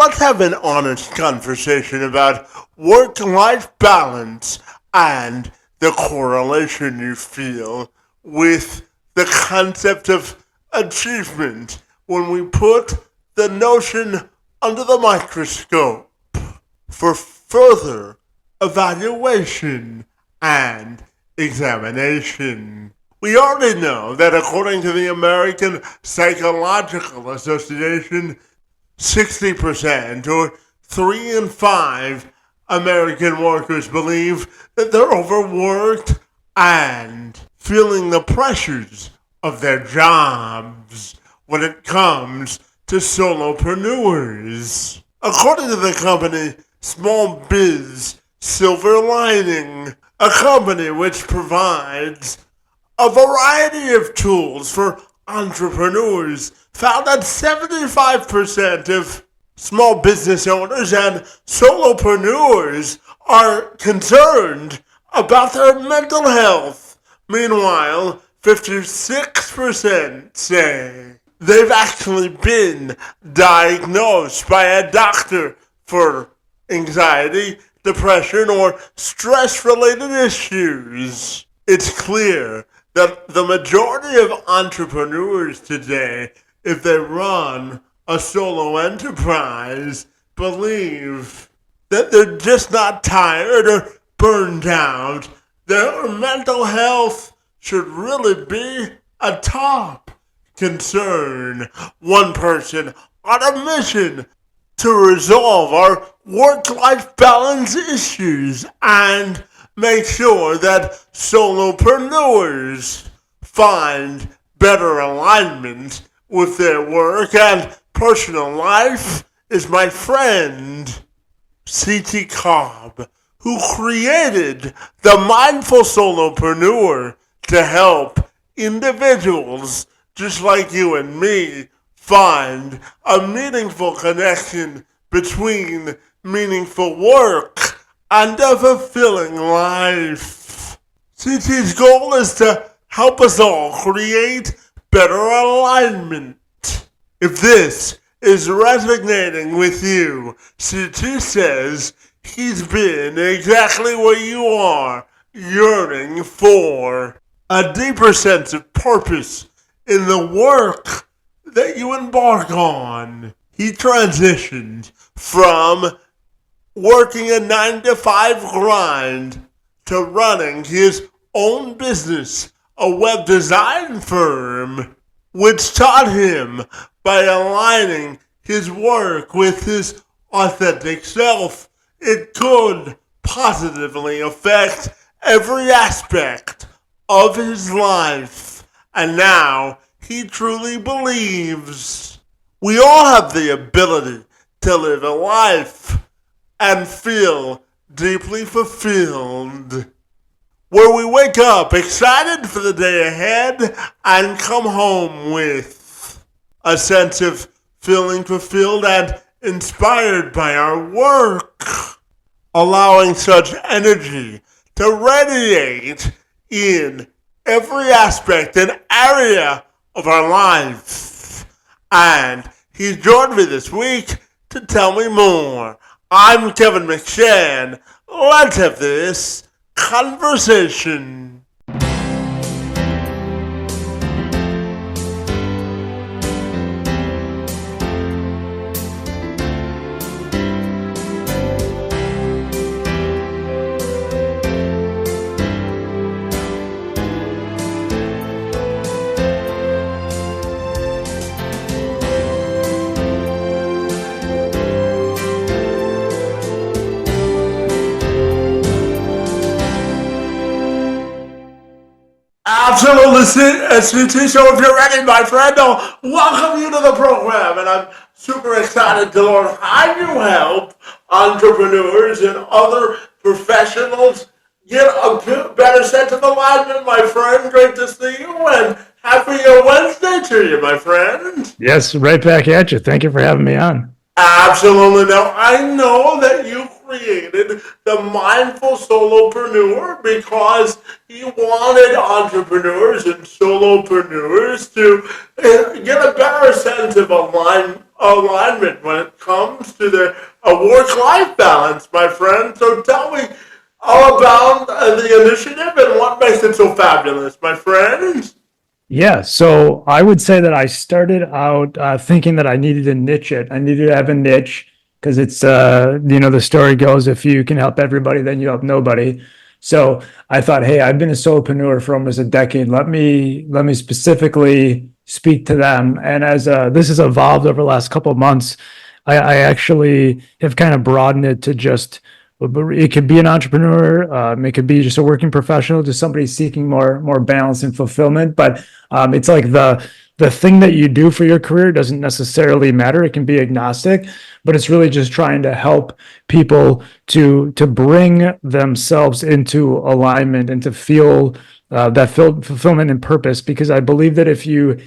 let's have an honest conversation about work-life balance and the correlation you feel with the concept of achievement when we put the notion under the microscope for further evaluation and examination. We already know that according to the American Psychological Association, 60% or 3 in 5 American workers believe that they're overworked and feeling the pressures of their jobs when it comes to solopreneurs. According to the company Small Biz Silver Lining, a company which provides a variety of tools for entrepreneurs, found that 75% of small business owners and solopreneurs are concerned about their mental health. Meanwhile, 56% say they've actually been diagnosed by a doctor for anxiety, depression, or stress-related issues. It's clear that the majority of entrepreneurs today, if they run a solo enterprise, believe that they're just not tired or burned out. Their mental health should really be a top concern. One person on a mission to resolve our work-life balance issues and make sure that solopreneurs find better alignment with their work and personal life is my friend, Kaupp, who created the Mindful Soulpreneur to help individuals just like you and me find a meaningful connection between meaningful work and a fulfilling life. CT's goal is to help us all create better alignment. If this is resonating with you, CT says he's been exactly where you are, yearning for a deeper sense of purpose in the work that you embark on. He transitioned from working a 9-to-5 grind to running his own business, a web design firm, which taught him by aligning his work with his authentic self, it could positively affect every aspect of his life. And now he truly believes we all have the ability to live a life and feel deeply fulfilled, where we wake up excited for the day ahead and come home with a sense of feeling fulfilled and inspired by our work, allowing such energy to radiate in every aspect and area of our life. And he's joined me this week to tell me more. I'm Kevin McShann. Let's have this conversation. Absolutely, CT. So if you're ready, my friend, I'll welcome you to the program. And I'm super excited to learn how you help entrepreneurs and other professionals get a better sense of alignment, my friend. Great to see you, and happy Wednesday to you, my friend. Yes, right back at you. Thank you for having me on. Absolutely. Now, I know that you created the Mindful Soulpreneur because you wanted entrepreneurs and solopreneurs to get a better sense of alignment when it comes to their work-life balance, my friend. So tell me all about the initiative and what makes it so fabulous, my friend. Yeah, so I would say that I started out thinking that I needed to niche it. I needed to have a niche because it's, the story goes, if you can help everybody, then you help nobody. So I thought, hey, I've been a solopreneur for almost a decade. Let me specifically speak to them. And as this has evolved over the last couple of months, I actually have kind of broadened it to just, it could be an entrepreneur, it could be just a working professional, just somebody seeking more balance and fulfillment. But it's like the thing that you do for your career doesn't necessarily matter. It can be agnostic, but it's really just trying to help people to bring themselves into alignment and to feel that fulfillment and purpose. Because I believe that if you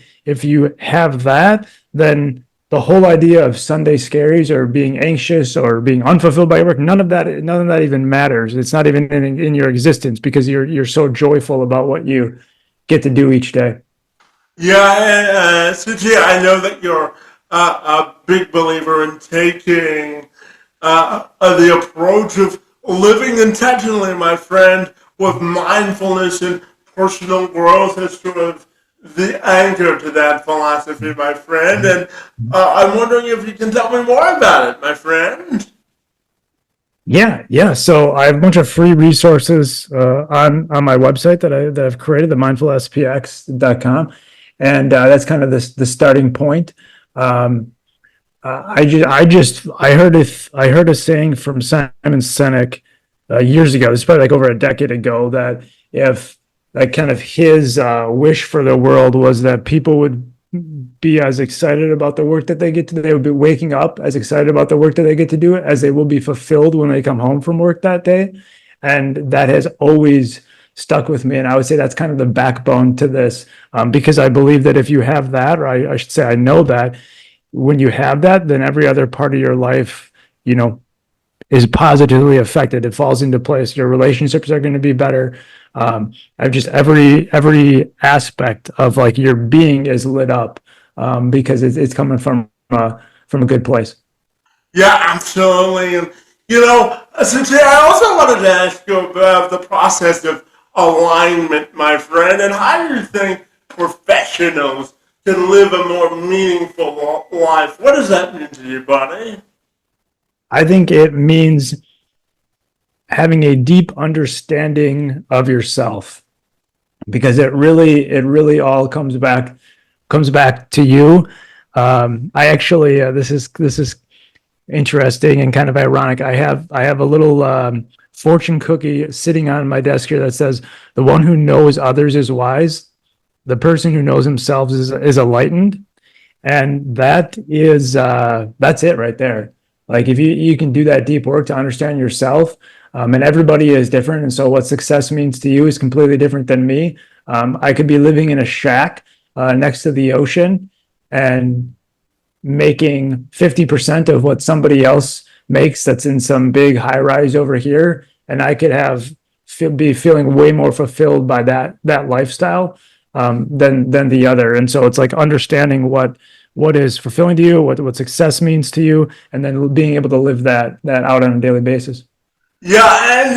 have that, then the whole idea of Sunday scaries or being anxious or being unfulfilled by your work, none of that even matters. It's not even in your existence because you're so joyful about what you get to do each day. Yeah, Suji, I know that you're a big believer in taking the approach of living intentionally, my friend, with mindfulness and personal growth as sort of the anchor to that philosophy, my friend. And I'm wondering if you can tell me more about it, my friend. Yeah. So I have a bunch of free resources on my website that I've created, the mindfulspx.com, and that's kind of the starting point. I heard a saying from Simon Sinek years ago. This is probably like over a decade ago. That if like kind of his wish for the world was that people would be as excited about the work that they get to do. They would be waking up as excited about the work that they get to do as they will be fulfilled when they come home from work that day. And that has always stuck with me. And I would say that's kind of the backbone to this, because I believe that if you have that, or I should say, I know that when you have that, then every other part of your life, is positively affected. It falls into place. Your relationships are going to be better. I've just every aspect of like your being is lit up because it's coming from a good place. Yeah, absolutely. And, Suji, I also wanted to ask you about the process of alignment, my friend, and how do you think professionals can live a more meaningful life? What does that mean to you, buddy? I think it means having a deep understanding of yourself because it really all comes back to you. I actually this is interesting and kind of ironic. I have a little fortune cookie sitting on my desk here that says, "The one who knows others is wise. The person who knows himself is enlightened." And that's it right there. Like if you can do that deep work to understand yourself, and everybody is different, and so what success means to you is completely different than me. I could be living in a shack next to the ocean and making 50% of what somebody else makes that's in some big high rise over here, and I could be feeling way more fulfilled by that lifestyle than the other. And so it's like understanding what is fulfilling to you, what success means to you, and then being able to live that out on a daily basis. Yeah, and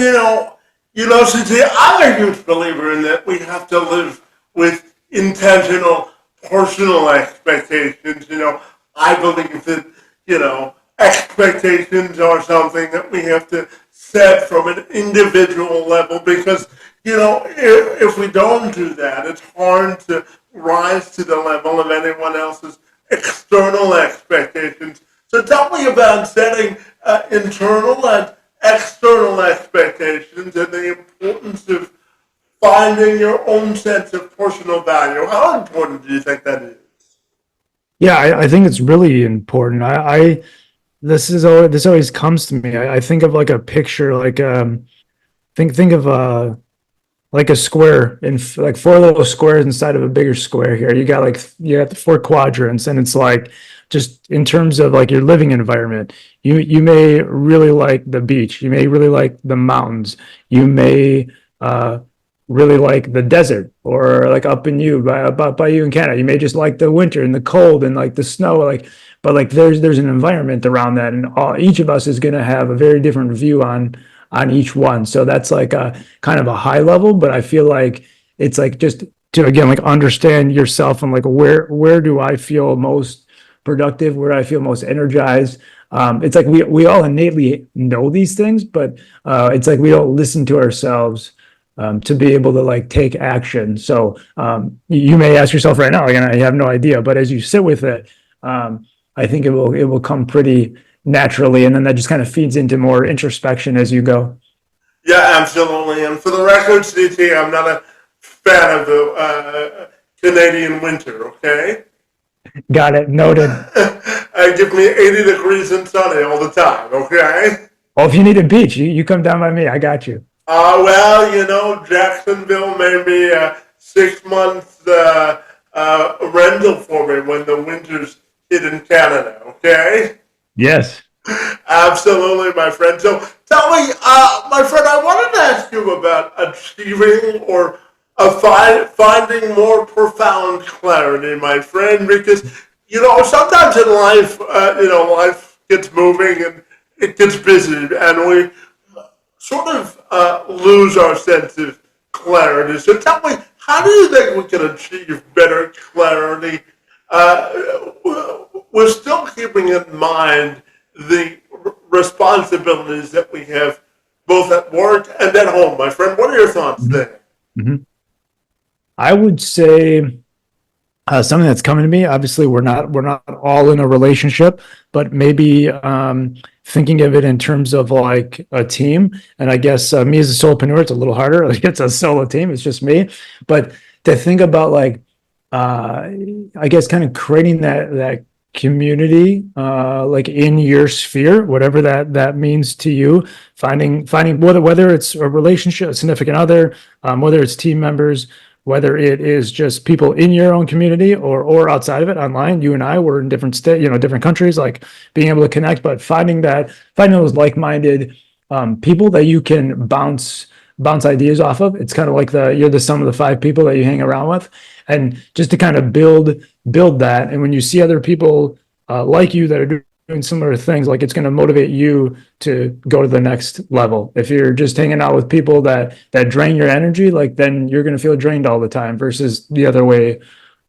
Suji, I'm a huge believer in that we have to live with intentional personal expectations. I believe that, expectations are something that we have to set from an individual level because, if we don't do that, it's hard to rise to the level of anyone else's external expectations. So tell me about setting internal and external expectations and the importance of finding your own sense of personal value. How important do you think that is? Yeah, I think it's really important. This always comes to me. I think of like a picture, like think of like a square and like four little squares inside of a bigger square here. You got the four quadrants, and it's like just in terms of like your living environment. You may really like the beach. You may really like the mountains. You may really like the desert, or like up in you by you in Canada. You may just like the winter and the cold and like the snow, like, but like there's an environment around that, and each of us is going to have a very different view on each one. So that's like a kind of a high level, but I feel like it's like just to again like understand yourself and like where do I feel most productive, where I feel most energized. It's like we all innately know these things, but it's like we don't listen to ourselves to be able to like take action. So you may ask yourself right now, like, and I have no idea, but as you sit with it, I think it will come pretty naturally, and then that just kind of feeds into more introspection as you go. Yeah, absolutely. And for the record, CT, I'm not a fan of the Canadian winter, okay? Got it. Noted. Give me 80 degrees and sunny all the time, okay? Oh, if you need a beach, you come down by me. I got you. Well, Jacksonville made me a 6 month rental for me when the winters hit in Canada, okay? Yes. Absolutely, my friend. So tell me, my friend, I wanted to ask you about achieving or finding more profound clarity, my friend, because, sometimes in life, life gets moving and it gets busy, and we sort of lose our sense of clarity. So tell me, how do you think we can achieve better clarity? We're still keeping in mind the responsibilities that we have both at work and at home, my friend. What are your thoughts there? Mm-hmm. I would say something that's coming to me. Obviously, we're not all in a relationship, but maybe thinking of it in terms of like a team. And I guess me as a solopreneur, it's a little harder. Like it's a solo team. It's just me. But to think about like, I guess kind of creating that community, like in your sphere, whatever that means to you. Finding whether it's a relationship, a significant other, whether it's team members, whether it is just people in your own community or outside of it online. You and I were in different different countries, like being able to connect, but finding those like-minded people that you can bounce ideas off of. It's kind of like you're the sum of the five people that you hang around with, and just to kind of build that. And when you see other people like you that are doing similar things, like it's going to motivate you to go to the next level. If you're just hanging out with people that drain your energy, like then you're going to feel drained all the time versus the other way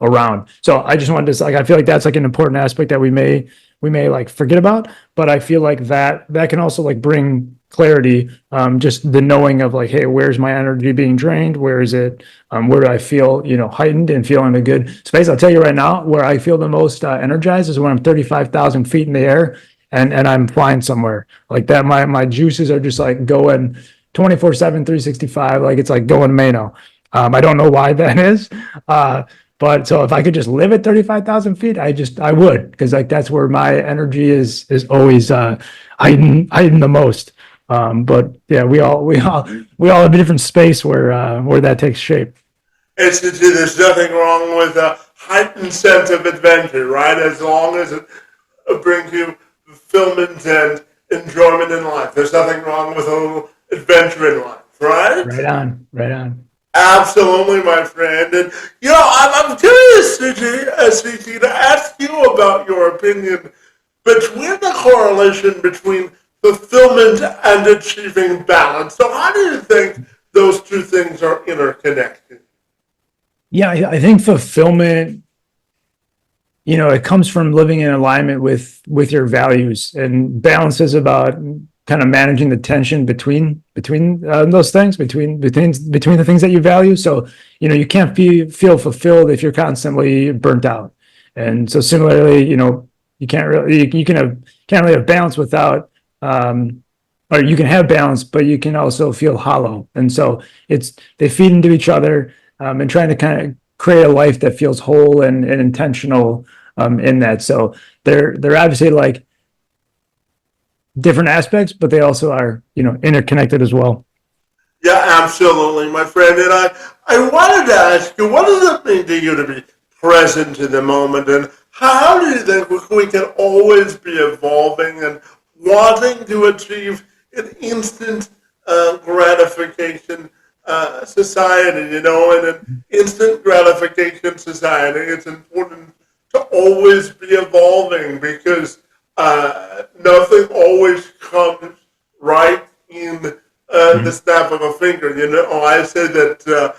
around. So I just wanted to like, I feel like that's like an important aspect that we may like forget about, but I feel like that can also like bring clarity, just the knowing of like, hey, where's my energy being drained? Where is it? Where do I feel, heightened and feel in a good space? I'll tell you right now, where I feel the most energized is when I'm 35,000 feet in the air and I'm flying somewhere like that. My juices are just like going 24/7, 365. Like it's like going Mano. I don't know why that is. But so if I could just live at 35,000 feet, I would, because like that's where my energy is always heightened the most. But yeah, we all have a different space where that takes shape. There's nothing wrong with a heightened sense of adventure, right? As long as it brings you fulfillment and enjoyment in life. There's nothing wrong with a little adventure in life, right? Right on. Absolutely, my friend. And, I'm curious, CT, to ask you about your opinion between the correlation between fulfillment and achieving balance. So how do you think those two things are interconnected? Yeah, I think fulfillment, it comes from living in alignment with your values, and balance is about kind of managing the tension between those things, between the things that you value. So you can't feel fulfilled if you're constantly burnt out. And so similarly, you can't really have balance without, or you can have balance, but you can also feel hollow. And so they feed into each other, and trying to kind of create a life that feels whole and intentional in that. So they're obviously like different aspects, but they also are, interconnected as well. Yeah, absolutely, my friend. And I wanted to ask you, what does it mean to you to be present in the moment? And how do you think we can always be evolving and wanting to achieve an instant gratification society, in an instant gratification society, it's important to always be evolving because nothing always comes right in the snap of a finger. I say that,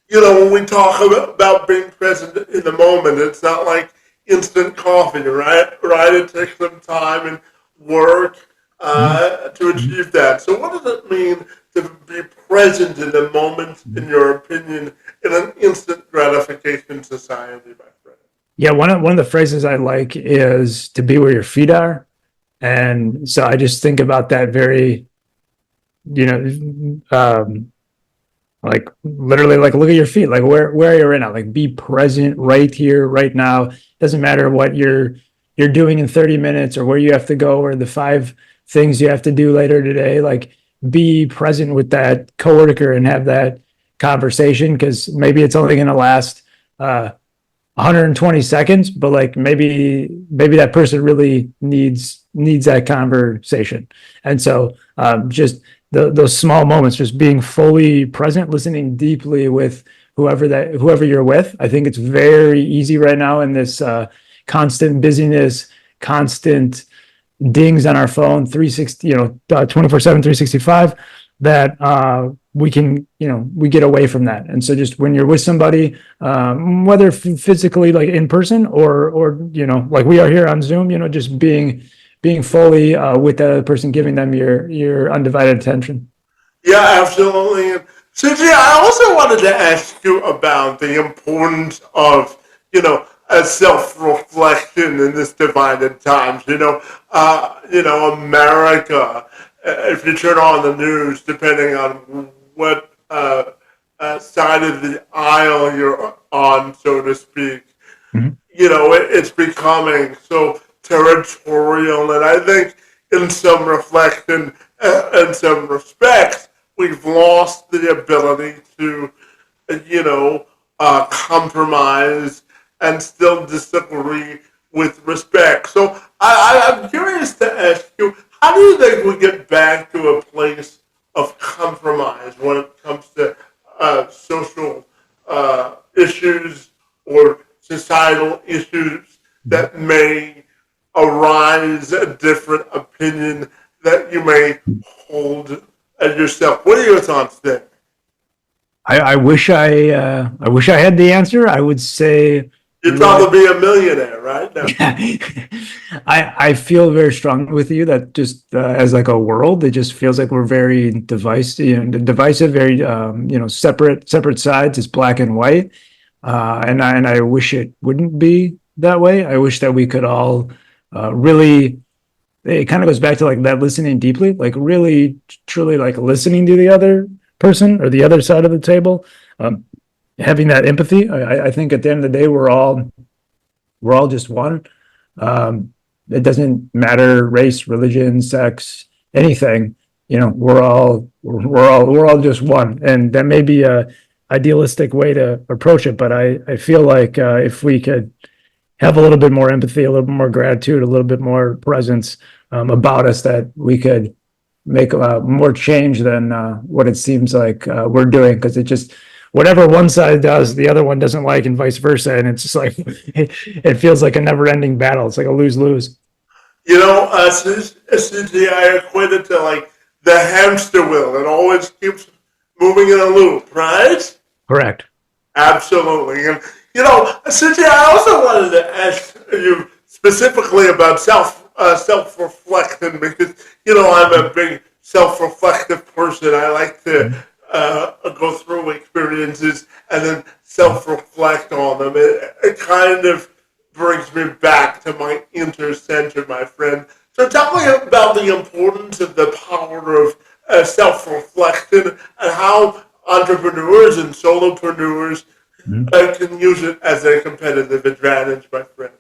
when we talk about being present in the moment, it's not like instant coffee, right? Right? It takes some time and work to achieve that. So what does it mean to be present in the moment, in your opinion, in an instant gratification society, my friend? Yeah, one of the phrases I like is to be where your feet are. And so I just think about that very, like literally like look at your feet, like where are you right now? Like be present right here, right now. Doesn't matter what you're doing in 30 minutes or where you have to go or the 5 things you have to do later today. Like be present with that coworker and have that conversation because maybe it's only going to last 120 seconds, but like maybe that person really needs that conversation. And so just those small moments, just being fully present, listening deeply with whoever you're with. I think it's very easy right now in this constant busyness, constant dings on our phone 360 24/7 365 that we get away from that. And so just when you're with somebody, whether physically like in person or like we are here on Zoom, just being fully with the other person, giving them your undivided attention. Yeah, absolutely. And Suji, I also wanted to ask you about the importance of, a self-reflection in this divided times. America, if you turn on the news, depending on what side of the aisle you're on, so to speak, it's becoming so territorial. And I think in some reflection and some respects, we've lost the ability to, compromise and still disagree with respect. So I'm curious to ask you, how do you think we get back to a place of compromise when it comes to social issues or societal issues that may arise a different opinion that you may hold as yourself? What are your thoughts there? I wish I had the answer. I would say You'd probably be a millionaire, right? No. I feel very strong with you that just as like a world, it just feels like we're very divisive, very separate sides. It's black and white, and I wish it wouldn't be that way. I wish that we could all really. It kind of goes back to like that listening deeply, like really truly like listening to the other person or the other side of the table. Having that empathy. I think at the end of the day, we're all just one. It doesn't matter race, religion, sex, anything. We're all just one, and that may be a idealistic way to approach it. But I feel like if we could have a little bit more empathy, a little bit more gratitude, a little bit more presence about us, that we could make more change than what it seems like we're doing, because it just whatever one side does, the other one doesn't like, and vice versa. And it's just like, it feels like a never ending battle. It's like a lose-lose. Susie, I equate it to like the hamster wheel. It always keeps moving in a loop, right? Correct. Absolutely. And, Susie, I also wanted to ask you specifically about self-reflection because, I'm a big self-reflective person. I like to go through experiences and then self-reflect on them. It kind of brings me back to my inner center, my friend. So tell me about the importance of the power of self-reflection and how entrepreneurs and solopreneurs can use it as a competitive advantage, my friend.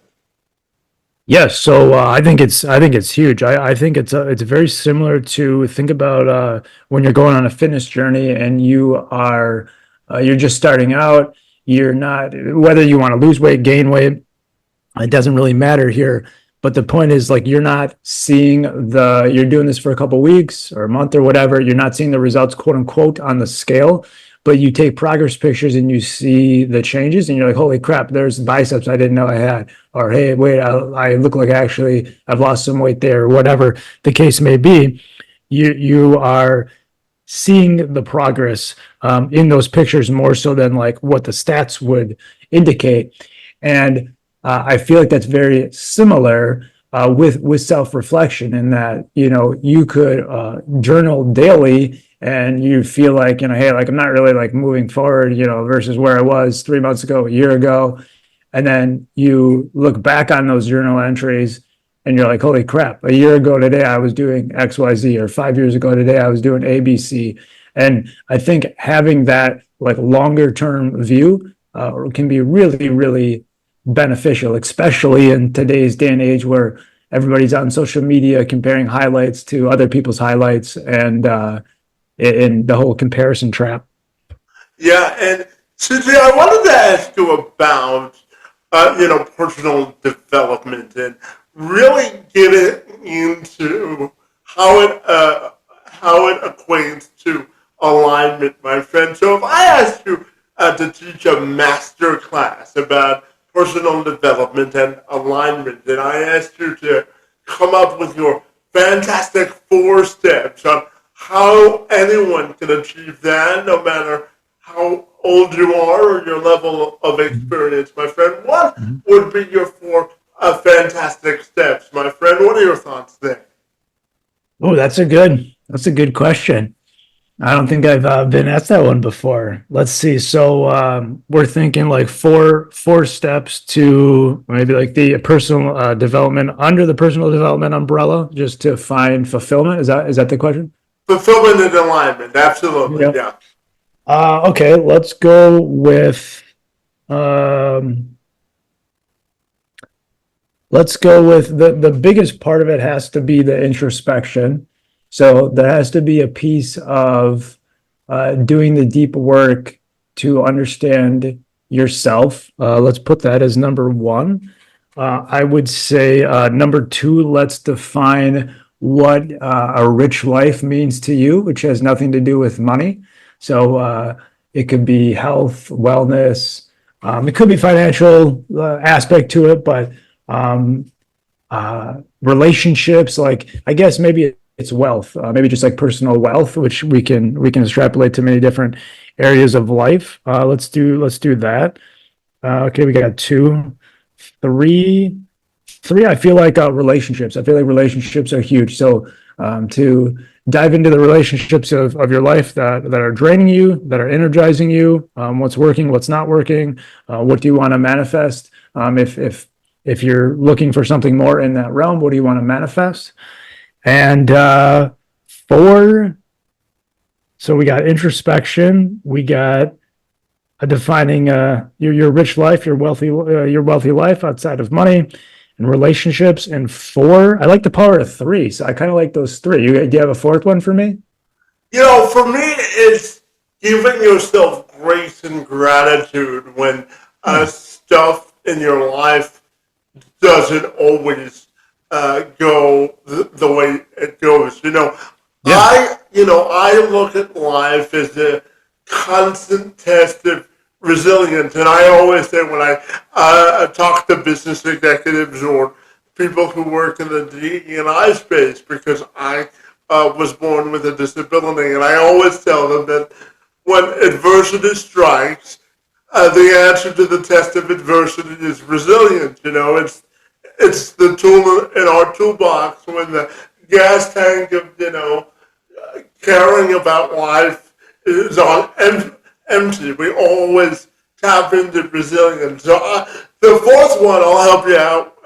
Yes, so I think it's huge. I think it's very similar to think about when you're going on a fitness journey and you're just starting out. You're not, whether you want to lose weight, gain weight, it doesn't really matter here. But the point is, like, you're not seeing you're doing this for a couple of weeks or a month or whatever. You're not seeing the results, quote unquote, on the scale but you take progress pictures and you see the changes and you're like, holy crap, there's biceps I didn't know I had. Or, hey, wait, I look like actually I've lost some weight there, or whatever the case may be. You are seeing the progress in those pictures more so than like what the stats would indicate. And I feel like that's very similar with self-reflection, in that, you could journal daily and you feel like, hey, like I'm not really like moving forward, versus where I was 3 months ago, a year ago. And then you look back on those journal entries and you're like, holy crap, a year ago today I was doing XYZ, or 5 years ago today I was doing ABC. And I think having that like longer term view can be really, really beneficial, especially in today's day and age where everybody's on social media comparing highlights to other people's highlights, and in the whole comparison trap. Yeah, and Susie, I wanted to ask you about personal development and really getting into how it acquaints to alignment, my friend. So if I asked you to teach a master class about personal development and alignment, and I asked you to come up with your fantastic 4 steps on how anyone can achieve that, no matter how old you are or your level of experience, my friend, what would be your 4 fantastic steps, my friend? What are your thoughts there? Oh, that's a good question. I don't think I've been asked that one before. Let's see. So we're thinking like four steps to maybe like the personal development, under the personal development umbrella, just to find fulfillment. Is that the question? Fulfillment and alignment, absolutely, Yep. yeah. Okay, let's go with um, the biggest part of it has to be the introspection. So there has to be a piece of doing the deep work to understand yourself. Let's put that as number one. I would say number two, let's define what a rich life means to you, which has nothing to do with money. So it could be health, wellness. It could be financial aspect to it, but relationships, like I guess maybe it's wealth, maybe just like personal wealth, which we can extrapolate to many different areas of life. Let's do that. Okay, we got two, three. I feel like relationships. I feel like relationships are huge. So to dive into the relationships of your life that are draining you, that are energizing you, what's working, what's not working, what do you want to manifest? If you're looking for something more in that realm, what do you want to manifest? And four, so we got introspection, we got defining your rich life, your wealthy life outside of money, and relationships. And four, I like the power of three, so I kind of like those three. Do you have a fourth one for me? For me, it's giving yourself grace and gratitude when stuff in your life doesn't always go the way it goes. Yeah. I look at life as a constant test of resilience, and I always say when I talk to business executives or people who work in the DE&I space, because I was born with a disability, and I always tell them that when adversity strikes, the answer to the test of adversity is resilience. It's the tool in our toolbox when the gas tank of caring about life is on empty. We always tap into resilience. So the fourth one, I'll help you out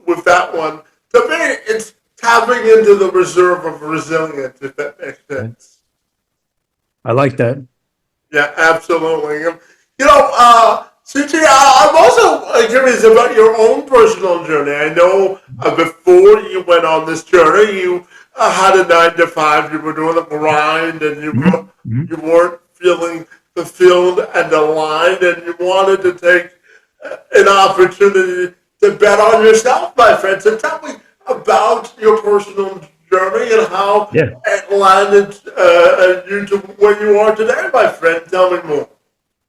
with that one. To me, it's tapping into the reserve of resilience, if that makes sense. I like that. Yeah, absolutely. CT, I'm also curious about your own personal journey. I know before you went on this journey, you had a 9 to 5. You were doing a grind, and you weren't feeling fulfilled and aligned, and you wanted to take an opportunity to bet on yourself, my friend. So tell me about your personal journey and how Yeah. it landed you to where you are today, my friend? Tell me more.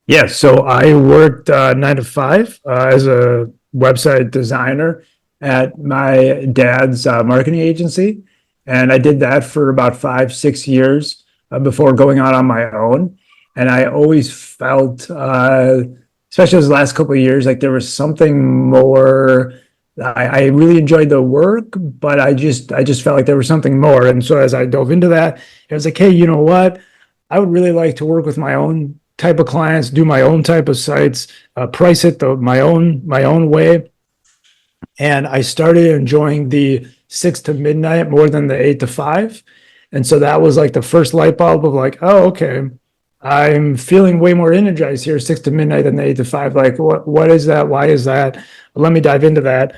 Yeah, so I worked 9 to 5 as a website designer at my dad's marketing agency. And I did that for about 5, 6 years before going out on my own. And I always felt, especially those last couple of years, like there was something more. I really enjoyed the work, but I just felt like there was something more. And so as I dove into that, it was like, hey, you know what? I would really like to work with my own type of clients, do my own type of sites, price it my own way. And I started enjoying the 6 to midnight more than the 8 to 5. And so that was like the first light bulb of like, oh, okay, I'm feeling way more energized here, 6 to midnight than the 8 to 5. Like, what is that? Why is that? Let me dive into that.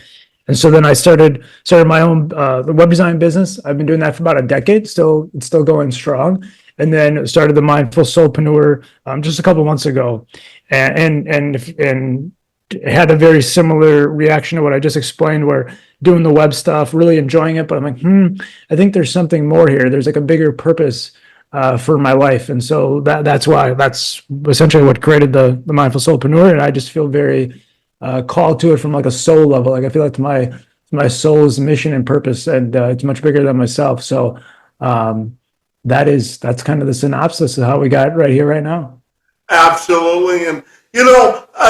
And so then I started my own the web design business. I've been doing that for about a decade. It's still going strong. And then started the Mindful Soulpreneur just a couple of months ago, and had a very similar reaction to what I just explained. Where doing the web stuff, really enjoying it, but I'm like, I think there's something more here. There's like a bigger purpose for my life, and so that's essentially what created the Mindful Soulpreneur. And I just feel very called to it from like a soul level. Like I feel like my soul's mission and purpose, and it's much bigger than myself. So that's kind of the synopsis of how we got right here, right now. Absolutely. And,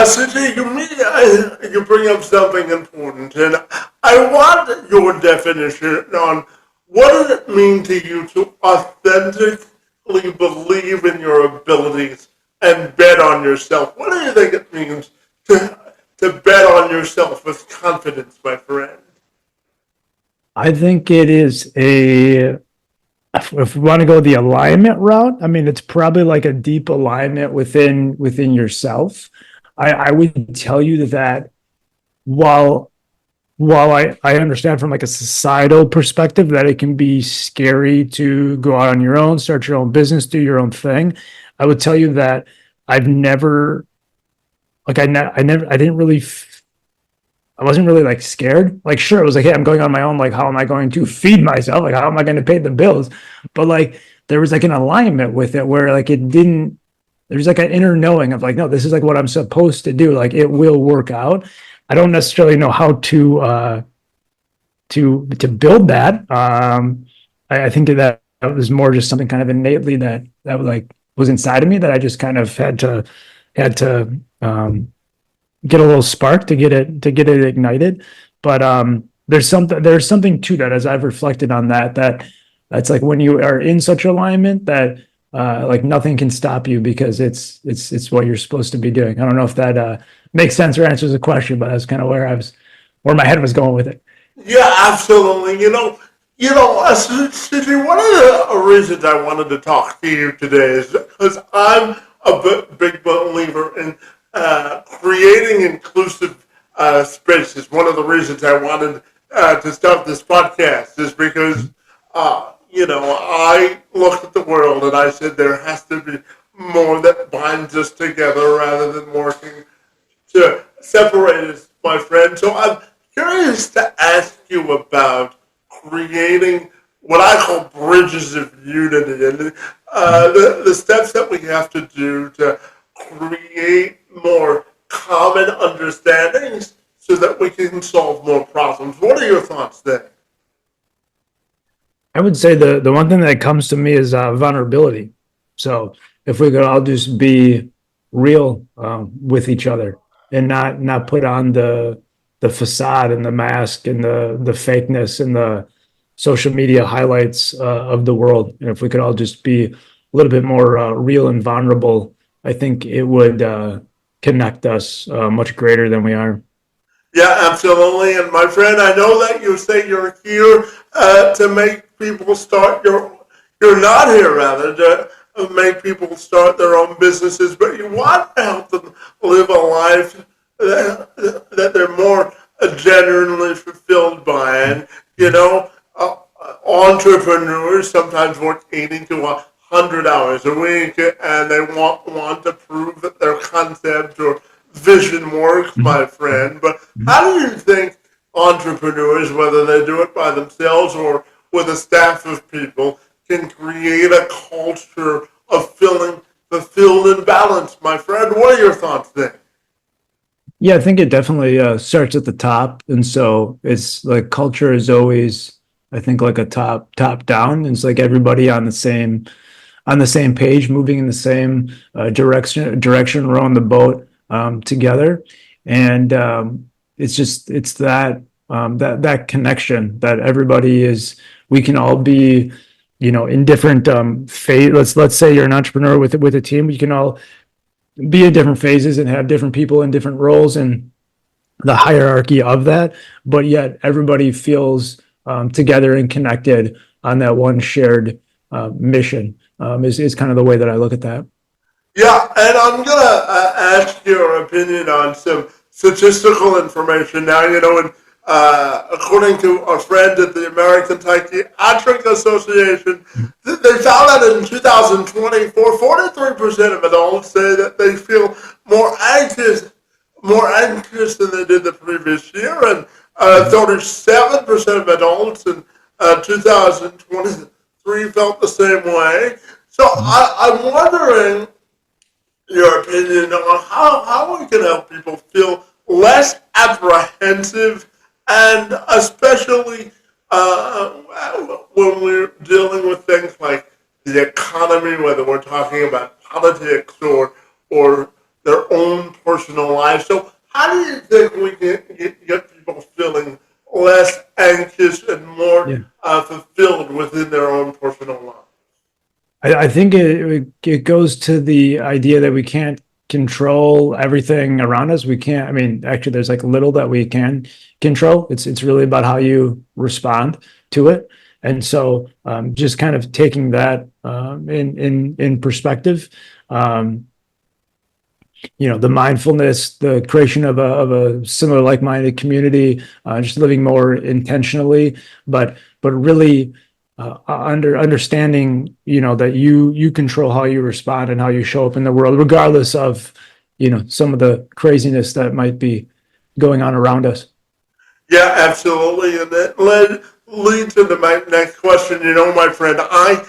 Cindy, you bring up something important. And I want your definition on what does it mean to you to authentically believe in your abilities and bet on yourself? What do you think it means to bet on yourself with confidence, my friend? I think it is if we want to go the alignment route, I mean, it's probably like a deep alignment within yourself. I would tell you that while I understand from like a societal perspective that it can be scary to go out on your own, start your own business, do your own thing, I would tell you that I've never like I didn't really I wasn't really like scared. Like, sure, it was like, hey, I'm going on my own. Like, how am I going to feed myself? Like, how am I going to pay the bills? But like, there was like an alignment with it where like it didn't, there's like an inner knowing of like, no, this is like what I'm supposed to do. Like, it will work out. I don't necessarily know how to build that. I think that was more just something kind of innately that like was inside of me that I just kind of had to get a little spark to get it ignited. But there's something to that as I've reflected on that's like when you are in such alignment that like nothing can stop you because it's what you're supposed to be doing. I don't know if that makes sense or answers the question, but that's kind of where my head was going with it. Yeah, absolutely. Cindy, one of the reasons I wanted to talk to you today is because I'm a big believer in creating inclusive spaces. One of the reasons I wanted to start this podcast is because, I looked at the world and I said there has to be more that binds us together rather than working to separate us, my friend. So I'm curious to ask you about creating what I call bridges of unity and the steps that we have to do to create more common understandings so that we can solve more problems. What are your thoughts there? I would say the one thing that comes to me is vulnerability. So if we could all just be real with each other and not put on the facade and the mask and the fakeness and the social media highlights of the world, and if we could all just be a little bit more real and vulnerable, I think it would connect us much greater than we are. Yeah, absolutely. And my friend, I know that you say you're here to make people start you're not here rather to make people start their own businesses, but you want to help them live a life that they're more genuinely fulfilled by. And, entrepreneurs sometimes work 80 to 100 hours a week and they want to prove that their concept or vision works, my friend. But how do you think entrepreneurs, whether they do it by themselves or with a staff of people, can create create a culture of feeling fulfilled and balanced, my friend? What are your thoughts there? Yeah, I think it definitely starts at the top, and so it's like culture is always, I think, like a top down. It's like everybody on the same page, moving in the same direction, rowing the boat together, and it's that that connection that everybody is. We can all be, in different phase. Let's say you're an entrepreneur with a team. You can all be in different phases and have different people in different roles and the hierarchy of that, but yet everybody feels together and connected on that one shared mission. Is kind of the way that I look at that. Yeah, and I'm gonna ask your opinion on some statistical information now. And according to a friend at the American Psychiatric Association, they found that in 2024, 43% of adults say that they feel more anxious than they did the previous year, and 37% of adults in 2023 felt the same way. So I'm wondering your opinion on how we can help people feel less apprehensive, and especially when we're dealing with things like the economy, whether we're talking about politics or their own personal lives. So how do you think we can get people feeling less anxious and more Yeah. fulfilled within their own personal lives? I think it goes to the idea that we can't control everything around us. We can't. I mean, actually, there's like little that we can control. It's really about how you respond to it. And so, just kind of taking that in perspective. The mindfulness, the creation of a similar like-minded community, just living more intentionally, but really understanding, that you control how you respond and how you show up in the world, regardless of, some of the craziness that might be going on around us. Yeah, absolutely. And that leads into my next question. My friend, I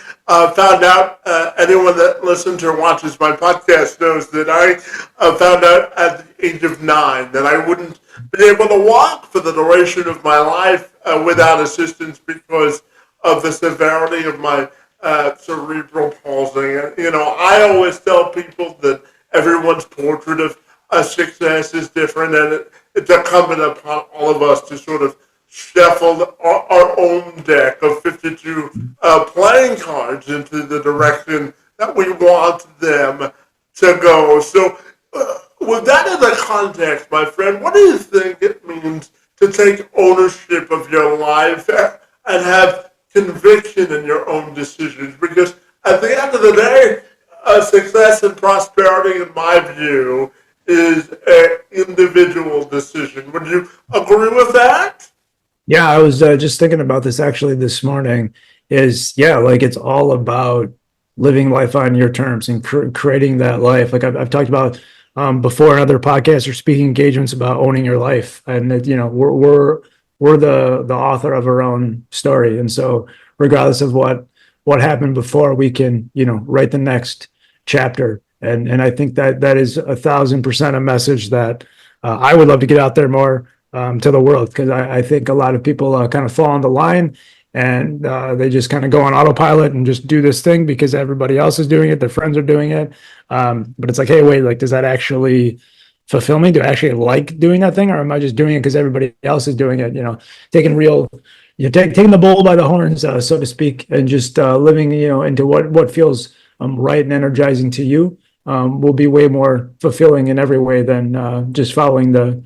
found out, anyone that listens or watches my podcast knows that I found out at the age of 9 that I wouldn't be able to walk for the duration of my life without assistance because of the severity of my cerebral palsy. And, I always tell people that everyone's portrait of success is different, and it's incumbent upon all of us to sort of shuffle our own deck of 52 playing cards into the direction that we want them to go. So, with that in the context, my friend, what do you think it means to take ownership of your life and have conviction in your own decisions? Because at the end of the day, success and prosperity, in my view, is an individual decision. Would you agree with that? Yeah, I was just thinking about this actually this morning. Like it's all about living life on your terms and creating that life. Like I've talked about before in other podcasts or speaking engagements about owning your life, and that, we're the author of our own story, and so regardless of what happened before, we can write the next chapter. And I think that is 1,000% a message that I would love to get out there more to the world, because I think a lot of people kind of fall on the line, and they just kind of go on autopilot and just do this thing because everybody else is doing it, their friends are doing it. But it's like, hey, wait, like, does that actually fulfill me? Do I actually like doing that thing, or am I just doing it because everybody else is doing it? Taking taking the bull by the horns, so to speak, and just living, into what feels right and energizing to you, will be way more fulfilling in every way than just following the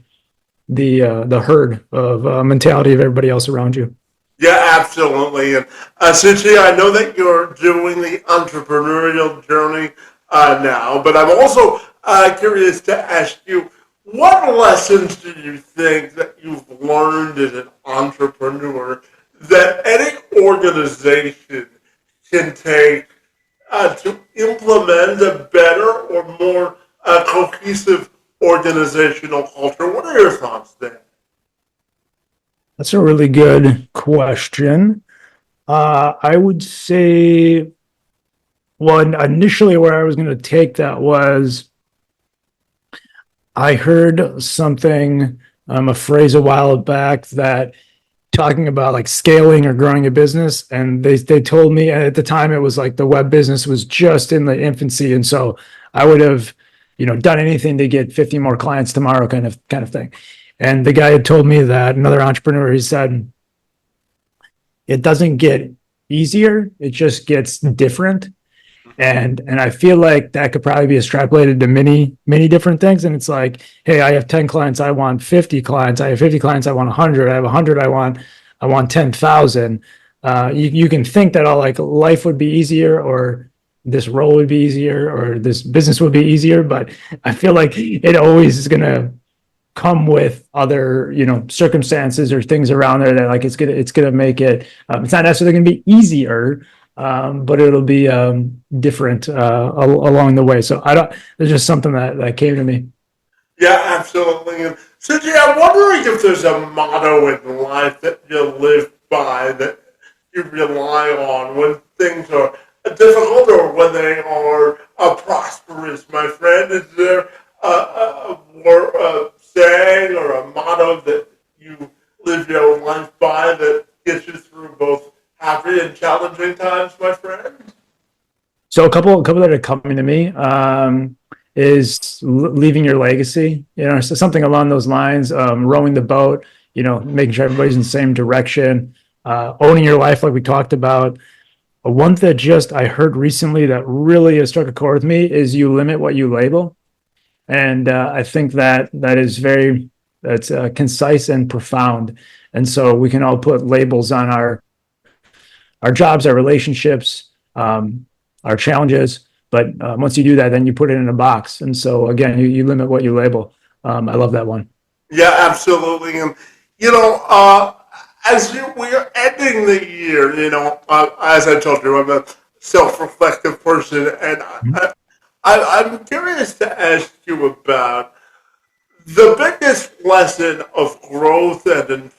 herd of mentality of everybody else around you. Yeah, absolutely. And Suchi, I know that you're doing the entrepreneurial journey now, but I'm also curious to ask you, what lessons do you think that you've learned as an entrepreneur that any organization can take to implement a better or more cohesive organizational culture? What are your thoughts there? That's a really good question. I would say Well, initially where I was going to take that was I heard something, a phrase a while back that talking about like scaling or growing a business. And they told me at the time it was like the web business was just in the infancy. And so I would have, done anything to get 50 more clients tomorrow kind of thing. And the guy had told me that another entrepreneur, he said, it doesn't get easier. It just gets different. And I feel like that could probably be extrapolated to many different things. And it's like, hey, I have 10 clients, I want 50 clients. I have 50 clients, I want 100. I have 100, I want 10,000. You can think that all like life would be easier, or this role would be easier, or this business would be easier, but I feel like it always is gonna come with other circumstances or things around there that like it's gonna make it it's not necessarily gonna be easier, but it'll be different along the way. So I don't. There's just something that came to me. Yeah, absolutely. And so, Jay, I'm wondering if there's a motto in life that you live by, that you rely on when things are difficult or when they are prosperous, my friend. Is there a saying or a motto that you live your life by that gets you through both happy and challenging times, my friend? So a couple that are coming to me is leaving your legacy. So something along those lines. Rowing the boat. Making sure everybody's in the same direction. Owning your life, like we talked about. One that just I heard recently that really has struck a chord with me is you limit what you label. And I think that is that's concise and profound. And so we can all put labels on our jobs, our relationships, our challenges. But once you do that, then you put it in a box. And so again, you limit what you label. I love that one. Yeah, absolutely. And as we are ending the year, as I told you, I'm a self-reflective person, and I'm curious to ask you about the biggest lesson of growth and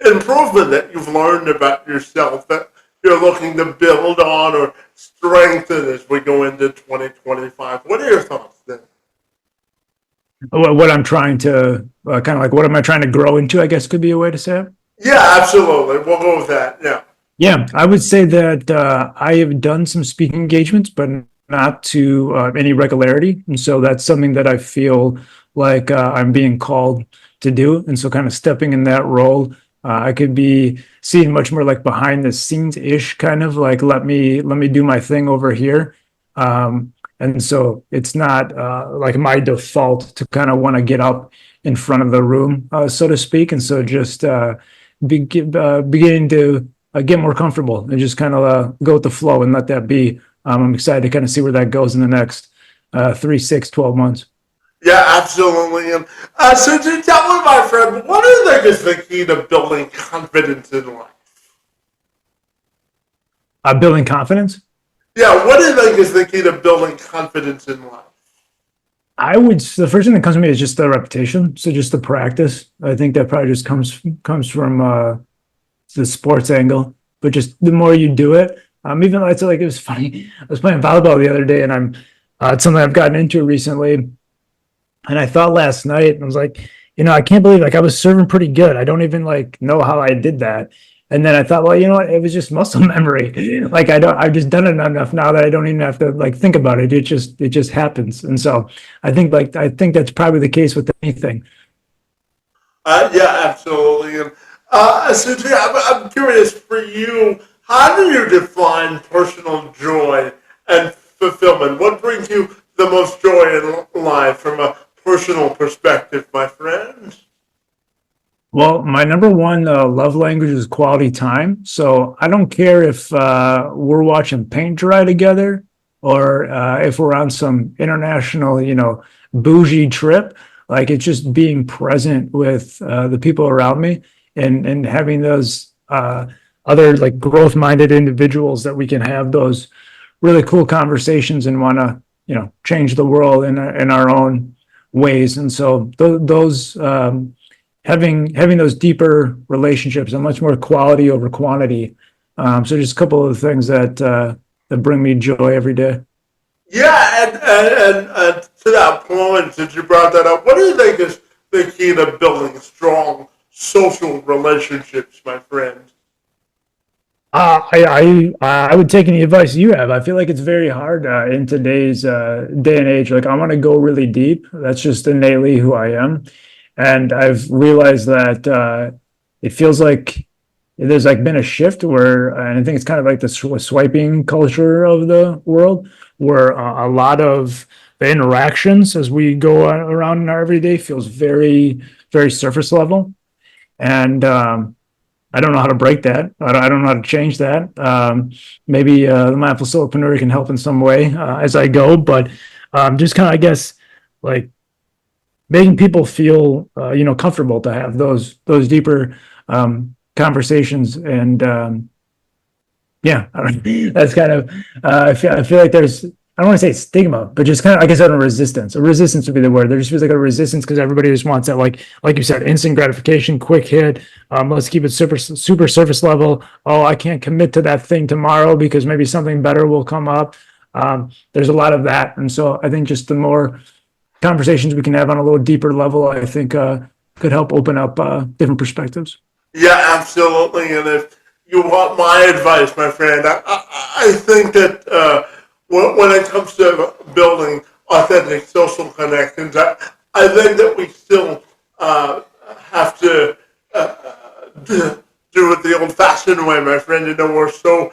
improvement that you've learned about yourself that you're looking to build on or strengthen as we go into 2025. What are your thoughts then? What I'm trying to kind of like, what am I trying to grow into, I guess could be a way to say it. Yeah, absolutely. We'll go with that. Yeah. Yeah, I would say that I have done some speaking engagements, but not to any regularity. And so that's something that I feel like I'm being called to do. And so kind of stepping in that role, I could be seen much more like behind the scenes ish, kind of like let me do my thing over here. And so it's not like my default to kind of want to get up in front of the room, so to speak. And so just beginning to get more comfortable and just kind of go with the flow and let that be. I'm excited to kind of see where that goes in the next 3, 6, 12 months. Yeah, absolutely. And so to tell me, my friend, what do you think is the key to building confidence in life? Building confidence? Yeah, what do you think is the key to building confidence in life? The first thing that comes to me is just the repetition. So just the practice. I think that probably just comes from the sports angle, but just the more you do it, even though it's like, it was funny. I was playing volleyball the other day, and it's something I've gotten into recently. And I thought last night, I was like, I can't believe like I was serving pretty good. I don't even like know how I did that. And then I thought, well, you know what? It was just muscle memory. Like I've just done it enough now that I don't even have to like think about it. It just happens. And so I think that's probably the case with anything. Yeah, absolutely. And so I'm curious for you, how do you define personal joy and fulfillment? What brings you the most joy in life from a personal perspective, my friend? Well, my number one love language is quality time. So I don't care if we're watching paint dry together or if we're on some international, bougie trip. Like it's just being present with the people around me and having those other like growth-minded individuals that we can have those really cool conversations and want to, change the world in our own ways. And so those having those deeper relationships and much more quality over quantity. So just a couple of things that that bring me joy every day. Yeah, and to that point, since you brought that up, what do you think is the key to building strong social relationships, my friend? I would take any advice you have. I feel like it's very hard in today's day and age. Like I want to go really deep. That's just innately who I am, and I've realized that it feels like there's like been a shift where, and I think it's kind of like the swiping culture of the world, where a lot of the interactions as we go around in our everyday feels very surface level, and I don't know how to break that. I don't know how to change that. Maybe the Mindful Soulpreneur can help in some way as I go, but just kind of, I guess, like making people feel, comfortable to have those deeper conversations. And yeah, I don't know. That's kind of, I feel like there's, I don't want to say stigma, but just kind of, I guess, a resistance. A resistance would be the word. There just feels like a resistance because everybody just wants that, like you said, instant gratification, quick hit. Let's keep it super surface level. Oh, I can't commit to that thing tomorrow because maybe something better will come up. There's a lot of that, and so I think just the more conversations we can have on a little deeper level, I think could help open up different perspectives. Yeah, absolutely. And if you want my advice, my friend, I think that when it comes to building authentic social connections, I think that we still have to do it the old-fashioned way, my friend. You know, we're so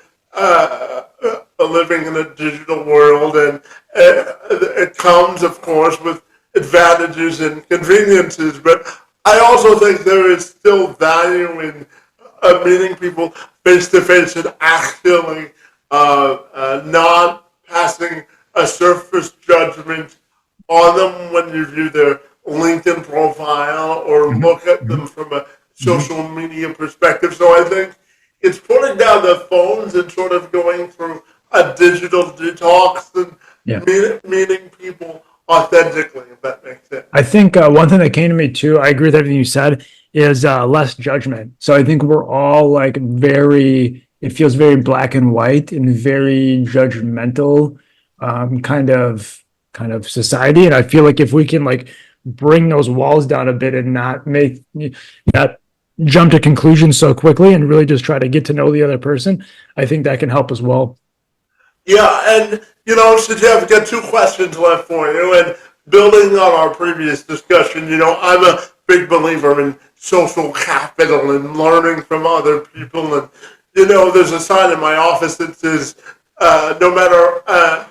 living in a digital world, and it comes, of course, with advantages and conveniences, but I also think there is still value in meeting people face to face and actually not passing a surface judgment on them when you view their LinkedIn profile or Mhm. look at them Mhm. from a Mhm. social media perspective. So I think it's putting down the phones and sort of going through a digital detox and Yeah. meeting people authentically, if that makes sense. I think one thing that came to me too, I agree with everything you said, is less judgment. So I think we're all like it feels very black and white and very judgmental kind of society. And I feel like if we can like bring those walls down a bit and not jump to conclusions so quickly and really just try to get to know the other person, I think that can help as well. Yeah, and since I've got two questions left for you, and building on our previous discussion, I'm a big believer in social capital and learning from other people. And there's a sign in my office that says, no matter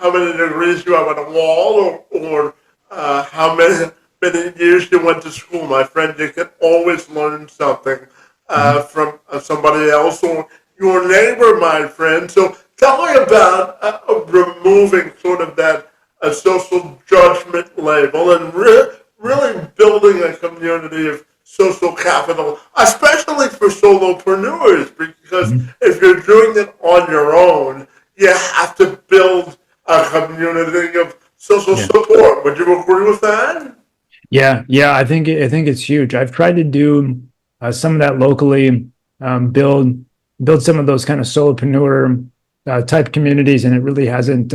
how many degrees you have on a wall, or how many years you went to school, my friend, you can always learn something Mhm. from somebody else or your neighbor, my friend. So tell me about removing sort of that social judgment label and really building a community of social capital, especially for solopreneurs, because Mhm. if you're doing it on your own, you have to build a community of social Yeah. support. Would you agree with that? Yeah. I think it's huge. I've tried to do some of that locally, build some of those kind of solopreneur type communities, and it really hasn't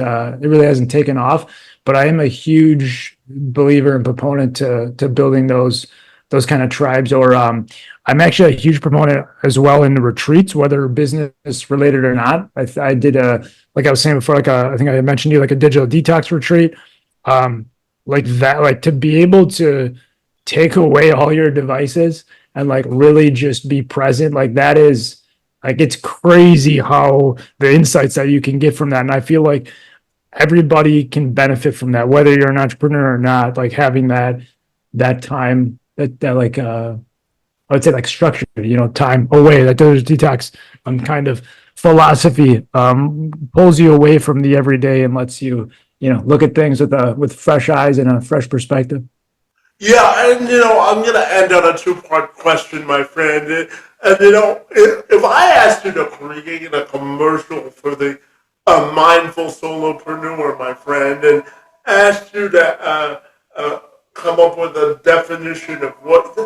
taken off. But I am a huge believer and proponent to building those kind of tribes. Or I'm actually a huge proponent as well in the retreats, whether business related or not. I did like I was saying before, I think I mentioned to you, like a digital detox retreat. Um, like that, like to be able to take away all your devices and like really just be present, like that is like it's crazy how the insights that you can get from that. And I feel like everybody can benefit from that, whether you're an entrepreneur or not. Like having that time, that like I would say like structured, time away. That those detox kind of philosophy pulls you away from the everyday and lets you look at things with fresh eyes and a fresh perspective. Yeah, and I'm going to end on a two-part question, my friend. And if I asked you to create a commercial for the mindful solopreneur, my friend, and asked you to come up with a definition of what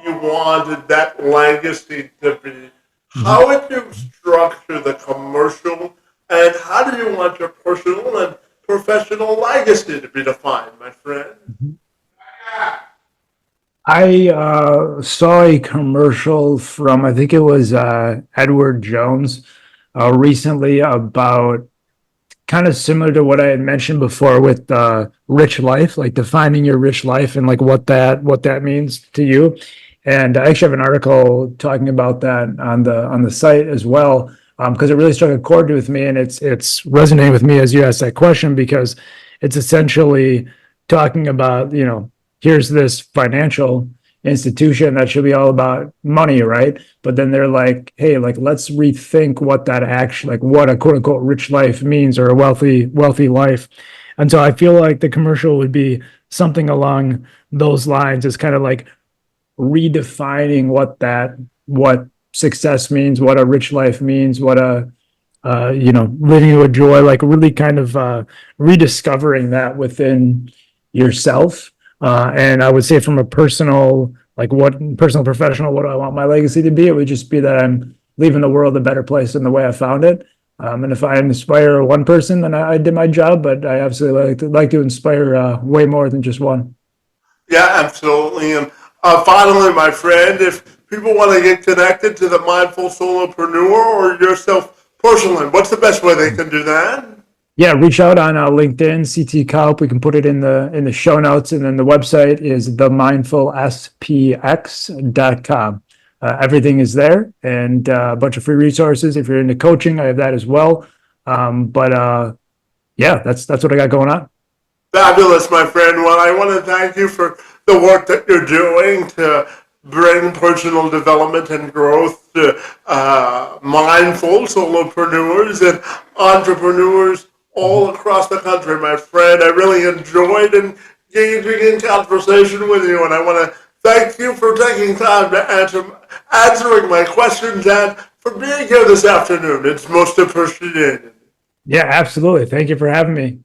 you wanted that legacy to be, Mhm. how would you structure the commercial And how do you want your personal and professional legacy to be defined, my friend? I saw a commercial from, I think it was Edward Jones recently about kind of similar to what I had mentioned before with rich life, like defining your rich life and like what that means to you. And I actually have an article talking about that on the site as well, because it really struck a chord with me, and it's resonating with me as you asked that question, because it's essentially talking about, here's this financial institution that should be all about money, right? But then they're like, hey, like let's rethink what that actually, like what a quote unquote rich life means, or a wealthy life. And so I feel like the commercial would be something along those lines, is kind of like redefining what success means, what a rich life means, what a living with joy, like really kind of rediscovering that within yourself. And I would say from a personal, professional, what do I want my legacy to be? It would just be that I'm leaving the world a better place than the way I found it. And if I inspire one person, then I did my job. But I absolutely like to inspire way more than just one. Yeah, absolutely. And finally, my friend, if people want to get connected to the Mindful Soulpreneur or yourself personally, what's the best way they can do that? Yeah, reach out on LinkedIn, CT Kaupp. We can put it in the show notes, and then the website is themindfulspx.com. Everything is there, and a bunch of free resources. If you're into coaching, I have that as well. Yeah, that's what I got going on. Fabulous, my friend. Well, I want to thank you for the work that you're doing to bring personal development and growth to mindful solopreneurs and entrepreneurs all across the country, my friend. I really enjoyed engaging in conversation with you, and I want to thank you for taking time to answering my questions and for being here this afternoon. It's most appreciated. Yeah, absolutely. Thank you for having me.